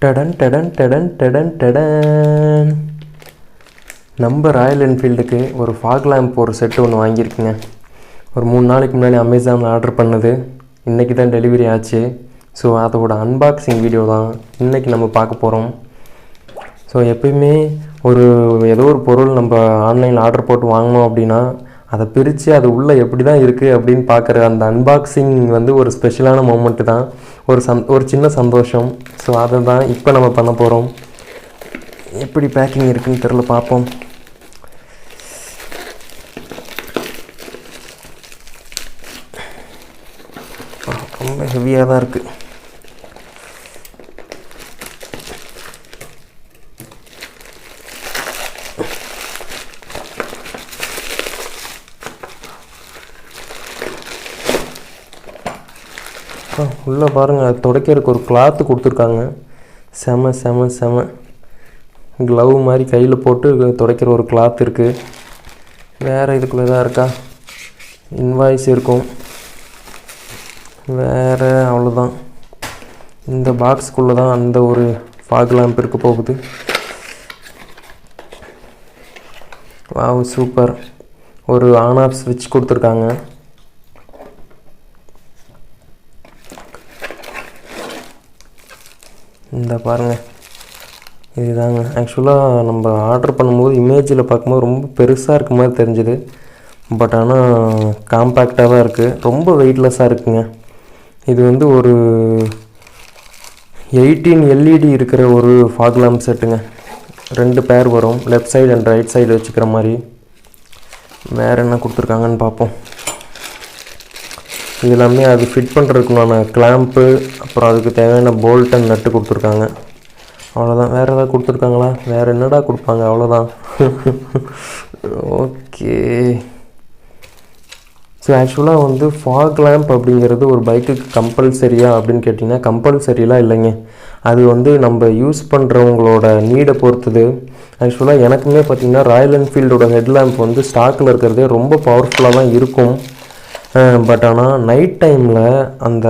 டடன் டடன் டடன் டடன் டடன். நம்ம ராயல் என்ஃபீல்டுக்கு ஒரு fog lamp ஒரு செட்டு ஒன்று வாங்கியிருக்குங்க. ஒரு 3 நாளைக்கு முன்னாடி அமேசானில் ஆர்டர் பண்ணது. இன்றைக்கி தான் டெலிவரி ஆச்சு. ஸோ அதோட அன்பாக்சிங் வீடியோ தான் இன்றைக்கி நம்ம பார்க்க போகிறோம். ஸோ எப்பயுமே ஏதோ ஒரு பொருள் நம்ம ஆன்லைனில் ஆர்டர் போட்டு வாங்கினோம் அப்படின்னா அதை பிரித்து அது உள்ளே எப்படி தான் இருக்குது அப்படின்னு பார்க்குற அந்த அன்பாக்சிங் ஒரு ஸ்பெஷலான மூமெண்ட்டு தான். ஒரு சின்ன சந்தோஷம். ஸோ அதை தான் இப்போ நம்ம பண்ண போகிறோம். எப்படி பேக்கிங் இருக்குன்னு தெரில, பார்ப்போம். ரொம்ப ஹெவியாக தான் இருக்குது. உள்ளே பாருங்கள், அது துடைக்கிறதுக்கு ஒரு கிளாத்து கொடுத்துருக்காங்க. செம செம செம க்ளவ் மாதிரி கையில் போட்டு துடைக்கிற ஒரு கிளாத் இருக்குது. வேறு இதுக்குள்ளே தான் இருக்கா, இன்வாய்ஸ் இருக்கும். வேறு அவ்வளோதான். இந்த பாக்ஸுக்குள்ளே தான் அந்த ஒரு ஃபாக் லேம்ப் இருக்க போகுது. Wow, super. ஒரு ஆன் ஆஃப் ஸ்விட்ச் கொடுத்துருக்காங்க. இந்த பாருங்கள், இதுதாங்க. ஆக்சுவலாக நம்ம ஆர்டர் பண்ணும்போது இமேஜில் பார்க்கும்போது ரொம்ப பெருசாக இருக்க மாதிரி தெரிஞ்சுது. பட் ஆனால் காம்பேக்டாக தான் இருக்குது. ரொம்ப வெயிட்லெஸ்ஸாக இருக்குங்க. இது ஒரு 18 LED இருக்கிற ஒரு ஃபாக் லேம்ப் செட்டுங்க. 2 பேர் வரும், left side and right side வச்சுக்கிற மாதிரி. வேறு என்ன கொடுத்துருக்காங்கன்னு பார்ப்போம். இது எல்லாமே அது ஃபிட் பண்ணுறதுக்குண்டான கிளாம்ப்பு, அப்புறம் அதுக்கு தேவையான போல்ட் அண்ட் நட்டு கொடுத்துருக்காங்க. அவ்வளோதான். வேறு ஏதாவது கொடுத்துருக்காங்களா? வேறு என்னடா கொடுப்பாங்க? அவ்வளோதான். ஓகே. ஸோ ஆக்சுவலாக ஃபாக் லேம்ப் அப்படிங்கிறது ஒரு பைக்குக்கு கம்பல்சரியா அப்படின்னு கேட்டிங்கன்னா கம்பல்சரியெலாம் இல்லைங்க. அது நம்ம யூஸ் பண்ணுறவங்களோட நீடை பொறுத்தது. ஆக்சுவலாக எனக்குமே பார்த்திங்கன்னா ராயல் என்ஃபீல்டோட ஹெட்லேம்ப் ஸ்டாக்கில் இருக்கிறதே ரொம்ப பவர்ஃபுல்லாக தான் இருக்கும். பட் ஆனால் நைட் டைமில் அந்த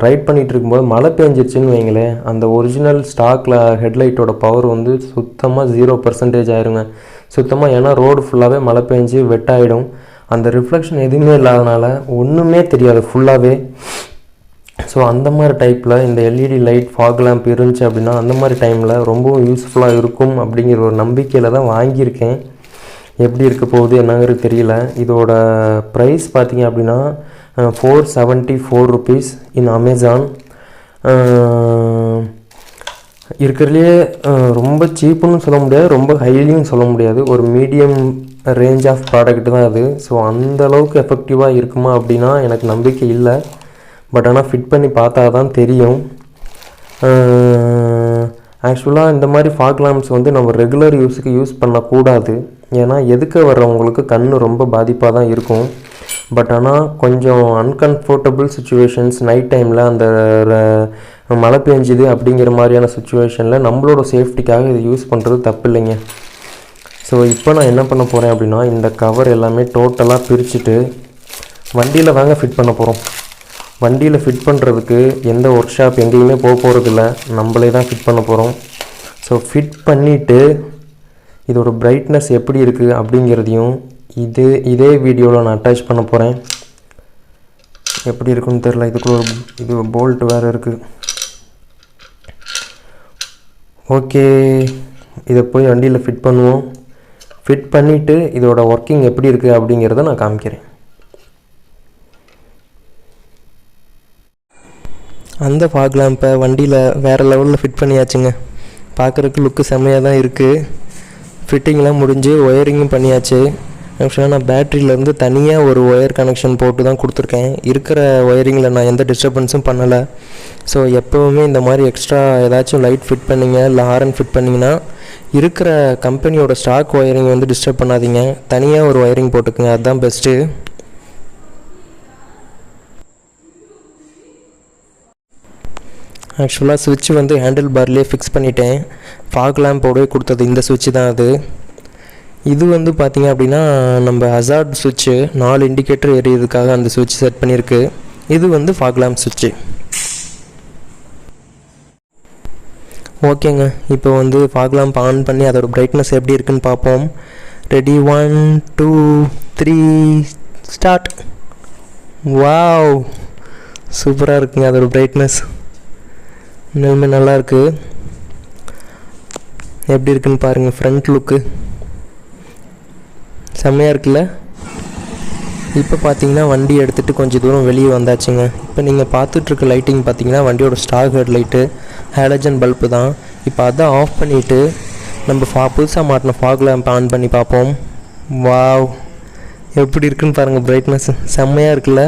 ரைட் பண்ணிகிட்டு இருக்கும்போது மழை பெஞ்சிருச்சுன்னு வைங்களேன், அந்த ஒரிஜினல் ஸ்டாக்கில் ஹெட்லைட்டோட பவர் சுத்தமாக 0% ஆயிருங்க. சுத்தமாக. ஏன்னா ரோடு ஃபுல்லாகவே மழை பெஞ்சு வெட்டாயிடும். அந்த ரிஃப்ளெக்ஷன் எதுவுமே இல்லாதனால ஒன்றுமே தெரியாது ஃபுல்லாகவே. ஸோ அந்த மாதிரி டைப்பில் இந்த LED லைட் ஃபாக் லேம்ப் இருந்துச்சு அப்படின்னா அந்த மாதிரி டைமில் ரொம்பவும் யூஸ்ஃபுல்லாக இருக்கும் அப்படிங்கிற ஒரு நம்பிக்கையில் தான் வாங்கியிருக்கேன். எப்படி இருக்க போகுது என்னங்கிறது தெரியல. இதோட ப்ரைஸ் பார்த்திங்க அப்படின்னா 474 rupees இன் அமேசான். இருக்கிறதுலையே ரொம்ப சீப்புன்னு சொல்ல முடியாது, ரொம்ப ஹைலியும் சொல்ல முடியாது. ஒரு மீடியம் ரேஞ்ச் ஆஃப் ப்ராடக்ட் தான் அது. ஸோ அந்தளவுக்கு எஃபெக்டிவாக இருக்குமா அப்படின்னா எனக்கு நம்பிக்கை இல்லை. பட் ஆனால் ஃபிட் பண்ணி பார்த்தா தான் தெரியும். ஆக்சுவலாக இந்த மாதிரி ஃபாக் லேம்ப்ஸ் நம்ம ரெகுலர் யூஸுக்கு யூஸ் பண்ணக்கூடாது. ஏன்னா எதுக்க வர்றவங்களுக்கு கண் ரொம்ப பாதிப்பாக தான் இருக்கும். பட் ஆனால் கொஞ்சம் அன்கம்ஃபர்டபுள் சுச்சுவேஷன்ஸ், நைட் டைமில் அந்த மழை பெஞ்சுது அப்படிங்கிற மாதிரியான சுச்சுவேஷனில் நம்மளோட சேஃப்டிக்காக இது யூஸ் பண்ணுறது தப்பு இல்லைங்க. ஸோ இப்போ நான் என்ன பண்ண போகிறேன் அப்படின்னா இந்த கவர் எல்லாமே டோட்டலாக பிரிச்சுட்டு வண்டியில் தாங்க ஃபிட் பண்ண போகிறோம். வண்டியில் ஃபிட் பண்ணுறதுக்கு எந்த ஒர்க் ஷாப் எங்கேயுமே போகிறதில்ல, நம்மளே தான் ஃபிட் பண்ண போகிறோம். ஸோ ஃபிட் பண்ணிவிட்டு இதோட பிரைட்னஸ் எப்படி இருக்குது அப்படிங்கிறதையும் இதே வீடியோவில் நான் அட்டாச் பண்ண போகிறேன். எப்படி இருக்குன்னு தெரில. இதுக்குள்ள போல்ட் வேறு இருக்குது. ஓகே, இதை போய் வண்டியில் ஃபிட் பண்ணுவோம். ஃபிட் பண்ணிவிட்டு இதோட ஒர்க்கிங் எப்படி இருக்குது அப்படிங்கிறத நான் காமிக்கிறேன். அந்த ஃபாக் லேம்பை வண்டியில் வேறு லெவலில் ஃபிட் பண்ணியாச்சுங்க. பார்க்குறதுக்கு லுக்கு செம்மையாக தான் இருக்குது. ஃபிட்டிங்லாம் முடிஞ்சு ஒயரிங்கும் பண்ணியாச்சு. ஆக்சுவலாக நான் பேட்ரியிலேருந்து தனியாக ஒரு ஒயர் கனெக்ஷன் போட்டு தான் கொடுத்துருக்கேன். இருக்கிற ஒயரிங்கில் நான் எந்த டிஸ்டர்பன்ஸும் பண்ணலை. ஸோ எப்போவுமே இந்த மாதிரி எக்ஸ்ட்ரா ஏதாச்சும் லைட் ஃபிட் பண்ணிங்க இல்லை ஹாரன் ஃபிட் பண்ணிங்கன்னா இருக்கிற கம்பெனியோட ஸ்டாக் ஒயரிங் டிஸ்டர்ப் பண்ணாதீங்க. தனியாக ஒரு ஒயரிங் போட்டுக்குங்க, அதுதான் பெஸ்ட்டு. ஆக்சுவலாக சுவிட்ச் ஹேண்டில் பார்லேயே ஃபிக்ஸ் பண்ணிட்டேன். ஃபாக் லேம்போடவே கொடுத்தது இந்த சுவிட்சு தான் அது. இது பார்த்திங்க அப்படின்னா நம்ம ஹசார்ட் சுவிட்சு 4 இண்டிகேட்டர் எரியறதுக்காக அந்த சுவிட்ச் செட் பண்ணியிருக்கு. இது ஃபாக் லேம்ப் சுவிட்சு. ஓகேங்க, இப்போ வந்து ஃபாக் லேம்ப் ஆன் பண்ணி அதோட பிரைட்னஸ் எப்படி இருக்குன்னு பார்ப்போம். Ready, 1 2 3 start. வாவ், சூப்பராக இருக்குங்க அதோட பிரைட்னஸ். இன்னுமே நல்லாயிருக்கு. எப்படி இருக்குன்னு பாருங்கள். ஃப்ரண்ட் லுக்கு செம்மையாக இருக்குல்ல. இப்போ பார்த்தீங்கன்னா வண்டி எடுத்துகிட்டு கொஞ்சம் தூரம் வெளியே வந்தாச்சுங்க. இப்போ நீங்கள் பார்த்துட்ருக்க லைட்டிங் பார்த்தீங்கன்னா வண்டியோட star head light, halogen bulb தான். இப்போ அதை ஆஃப் பண்ணிவிட்டு நம்ம புதுசாக மாட்டின ஃபாக் லேம்ப் ஆன் பண்ணி பார்ப்போம். வாவ், எப்படி இருக்குன்னு பாருங்கள். பிரைட்னஸ் செம்மையாக இருக்குல்ல.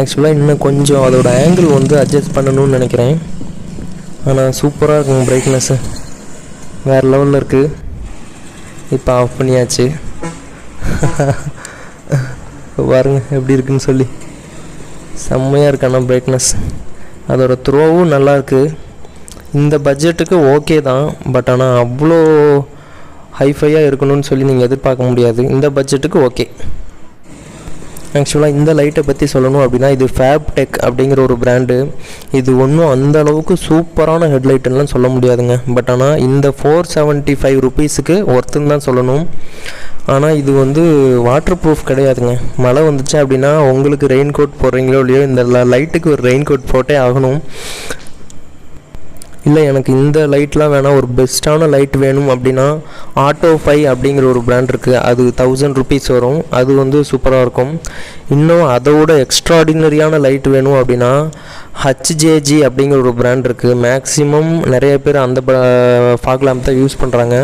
ஆக்சுவலாக இன்னும் கொஞ்சம் அதோட ஆங்கிள் வந்து அட்ஜஸ்ட் பண்ணணும்னு நினைக்கிறேன். ஆனால் சூப்பராக இருக்குங்க. பிரைட்னஸ்ஸு வேறு லெவலில் இருக்குது. இப்போ ஆஃப் பண்ணியாச்சு. பாருங்க எப்படி இருக்குன்னு சொல்லி. செம்மையாக இருக்கு. ஆனால் பிரைட்னஸ் அதோட த்ரோவும் நல்லாயிருக்கு. இந்த பட்ஜெட்டுக்கு ஓகே தான், பட் ஆனால் அவ்வளோ ஹைஃபையாக இருக்கணும்னு சொல்லி நீங்கள் எதிர்பார்க்க முடியாது. இந்த பட்ஜெட்டுக்கு ஓகே. ஆக்சுவலாக இந்த லைட்டை பற்றி சொல்லணும் அப்படின்னா, இது ஃபேப்டெக் அப்படிங்கிற ஒரு பிராண்டு. இது ஒன்றும் அந்த அளவுக்கு சூப்பரான ஹெட்லைட்டுலாம் சொல்ல முடியாதுங்க. பட் ஆனால் இந்த 475 ருபீஸுக்கு ஒர்த்துன்னு தான் சொல்லணும். ஆனால் இது வந்து வாட்டர் ப்ரூஃப் கிடையாதுங்க. மழை வந்துச்சு அப்படின்னா உங்களுக்கு ரெயின் கோட் போடுறீங்களோ இல்லையோ, இந்த லைட்டுக்கு ஒரு ரெயின் கோட் போட்டே ஆகணும். இல்லை எனக்கு இந்த லைட்லாம் வேணாம், ஒரு பெஸ்ட்டான லைட் வேணும் அப்படின்னா ஆட்டோ 5 அப்படிங்கிற ஒரு பிராண்ட் இருக்குது. அது 1000 ருபீஸ் வரும். அது வந்து சூப்பராக இருக்கும். இன்னும் அதோட எக்ஸ்ட்ராடினரியான லைட் வேணும் அப்படின்னா ஹச்ஜேஜி அப்படிங்கிற ஒரு பிராண்ட் இருக்குது. மேக்ஸிமம் நிறைய பேர் அந்த ஃபாக் லேம்ப் தான் யூஸ் பண்ணுறாங்க.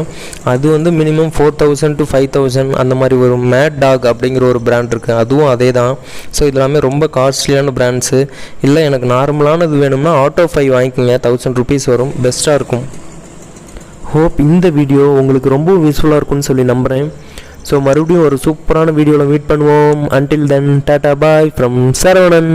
அது வந்து மினிமம் 4000 to 5000 அந்த மாதிரி வரும். மேட் டாக் அப்படிங்கிற ஒரு பிராண்ட் இருக்குது, அதுவும் அதே தான். ஸோ இது எல்லாமே ரொம்ப காஸ்ட்லியான பிராண்ட்ஸு. இல்லை எனக்கு நார்மலானது வேணும்னா ஆட்டோ 5 வாங்கிக்கோங்க, 1000 ருபீஸ் வரும். பெஸ்ட்டாக இருக்கும். ஹோப் இந்த வீடியோ உங்களுக்கு ரொம்ப யூஸ்ஃபுல்லாக இருக்கும்னு சொல்லி நம்புகிறேன். ஸோ மறுபடியும் ஒரு சூப்பரான வீடியோவில் மீட் பண்ணுவோம். Until then tata bye from Saravanan.